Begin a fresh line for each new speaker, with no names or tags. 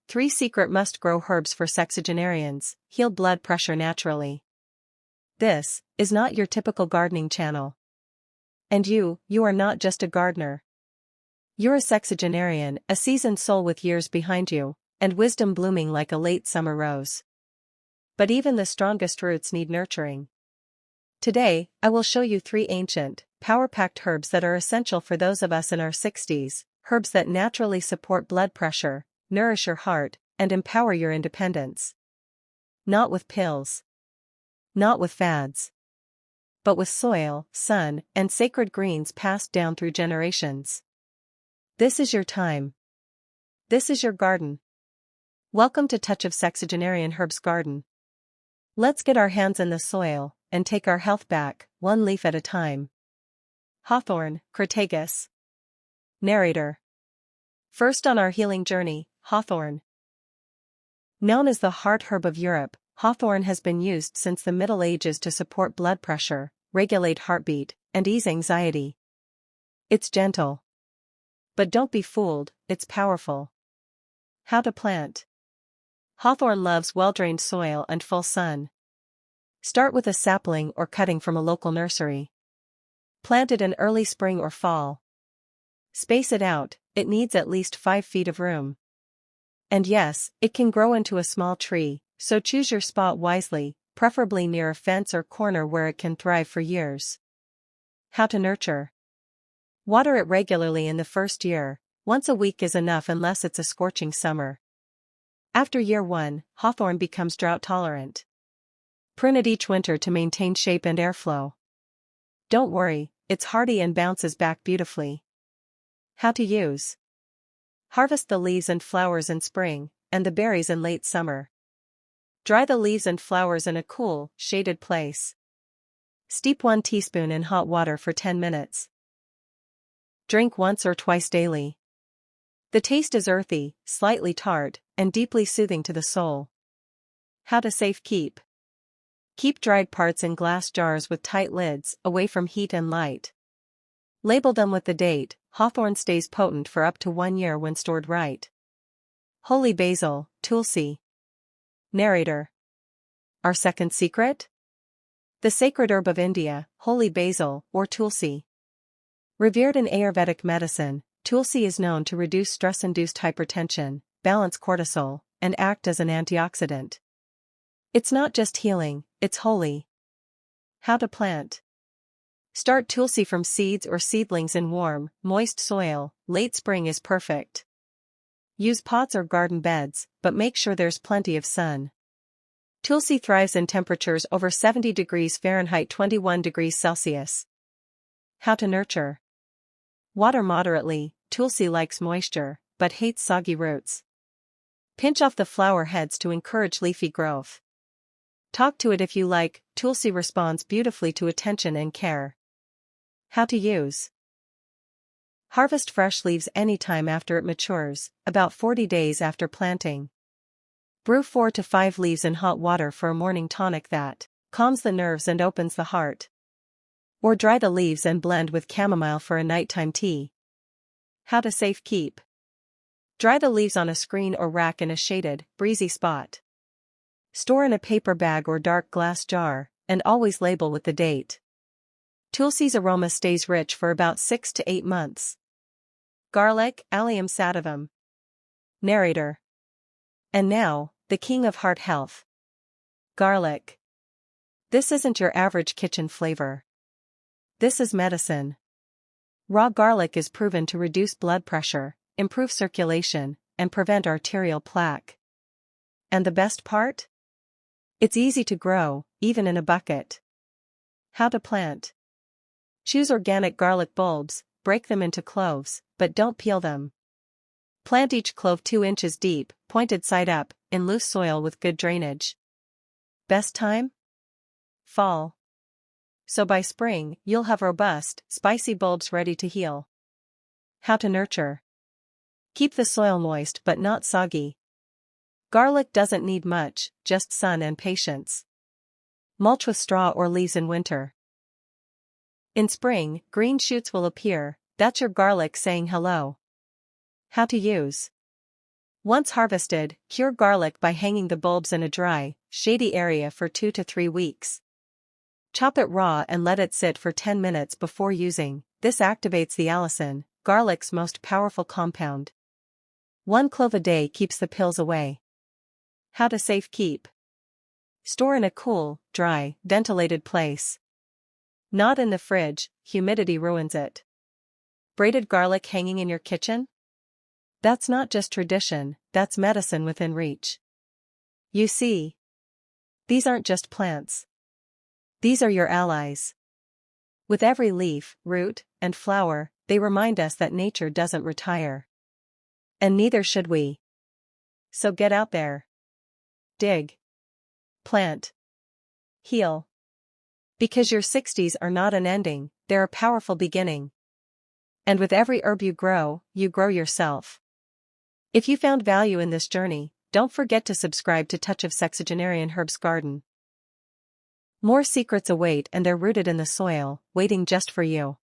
3 secret must-grow herbs for sexagenarians, heal blood pressure naturally. This is not your typical gardening channel. And you are not just a gardener. You're a sexagenarian, a seasoned soul with years behind you, and wisdom blooming like a late summer rose. But even the strongest roots need nurturing. Today, I will show you 3 ancient, power-packed herbs that are essential for those of us in our 60s, herbs that naturally support blood pressure, nourish your heart, and empower your independence. Not with pills. Not with fads. But with soil, sun, and sacred greens passed down through generations. This is your time. This is your garden. Welcome to Touch of Sexagenarian Herbs Garden. Let's get our hands in the soil and take our health back, one leaf at a time. Hawthorn, Crataegus. Narrator. First on our healing journey, hawthorn. Known as the heart herb of Europe, hawthorn has been used since the Middle Ages to support blood pressure, regulate heartbeat, and ease anxiety. It's gentle. But don't be fooled, it's powerful. How to plant. Hawthorn loves well-drained soil and full sun. Start with a sapling or cutting from a local nursery. Plant it in early spring or fall. Space it out, it needs at least 5 feet of room. And yes, it can grow into a small tree, so choose your spot wisely, preferably near a fence or corner where it can thrive for years. How to nurture. Water it regularly in the first year, once a week is enough unless it's a scorching summer. After year 1, hawthorn becomes drought tolerant. Prune it each winter to maintain shape and airflow. Don't worry, it's hardy and bounces back beautifully. How to use. Harvest the leaves and flowers in spring, and the berries in late summer. Dry the leaves and flowers in a cool, shaded place. Steep 1 teaspoon in hot water for 10 minutes. Drink once or twice daily. The taste is earthy, slightly tart, and deeply soothing to the soul. How to safe keep. Keep dried parts in glass jars with tight lids, away from heat and light. Label them with the date. Hawthorn stays potent for up to 1 year when stored right. Holy basil, tulsi. Narrator. Our second secret? The sacred herb of India, holy basil, or tulsi. Revered in Ayurvedic medicine, tulsi is known to reduce stress-induced hypertension, balance cortisol, and act as an antioxidant. It's not just healing, it's holy. How to plant. Start tulsi from seeds or seedlings in warm, moist soil. Late spring is perfect. Use pots or garden beds, but make sure there's plenty of sun. Tulsi thrives in temperatures over 70 degrees Fahrenheit 21 degrees Celsius. How to nurture. Water moderately. Tulsi likes moisture, but hates soggy roots. Pinch off the flower heads to encourage leafy growth. Talk to it if you like. Tulsi responds beautifully to attention and care. How to use. Harvest fresh leaves anytime after it matures, about 40 days after planting. Brew 4 to 5 leaves in hot water for a morning tonic that calms the nerves and opens the heart. Or dry the leaves and blend with chamomile for a nighttime tea. How to safe keep. Dry the leaves on a screen or rack in a shaded, breezy spot. Store in a paper bag or dark glass jar, and always label with the date. Tulsi's aroma stays rich for about 6 to 8 months. Garlic, Allium sativum. Narrator. And now, the king of heart health. Garlic. This isn't your average kitchen flavor. This is medicine. Raw garlic is proven to reduce blood pressure, improve circulation, and prevent arterial plaque. And the best part? It's easy to grow, even in a bucket. How to plant. Choose organic garlic bulbs, break them into cloves, but don't peel them. Plant each clove 2 inches deep, pointed side up, in loose soil with good drainage. Best time? Fall. So by spring, you'll have robust, spicy bulbs ready to heal. How to nurture. Keep the soil moist but not soggy. Garlic doesn't need much, just sun and patience. Mulch with straw or leaves in winter. In spring, green shoots will appear. That's your garlic saying hello. How to use. Once harvested, cure garlic by hanging the bulbs in a dry, shady area for 2 to 3 weeks. Chop it raw and let it sit for 10 minutes before using. This activates the allicin, garlic's most powerful compound. 1 clove a day keeps the pills away. How to safe keep. Store in a cool, dry, ventilated place. Not in the fridge, humidity ruins it. Braided garlic hanging in your kitchen? That's not just tradition, that's medicine within reach. You see, these aren't just plants. These are your allies. With every leaf, root, and flower, they remind us that nature doesn't retire. And neither should we. So get out there. Dig. Plant. Heal. Because your 60s are not an ending, they're a powerful beginning. And with every herb you grow yourself. If you found value in this journey, don't forget to subscribe to Touch of Sexagenarian Herbs Garden. More secrets await, and they're rooted in the soil, waiting just for you.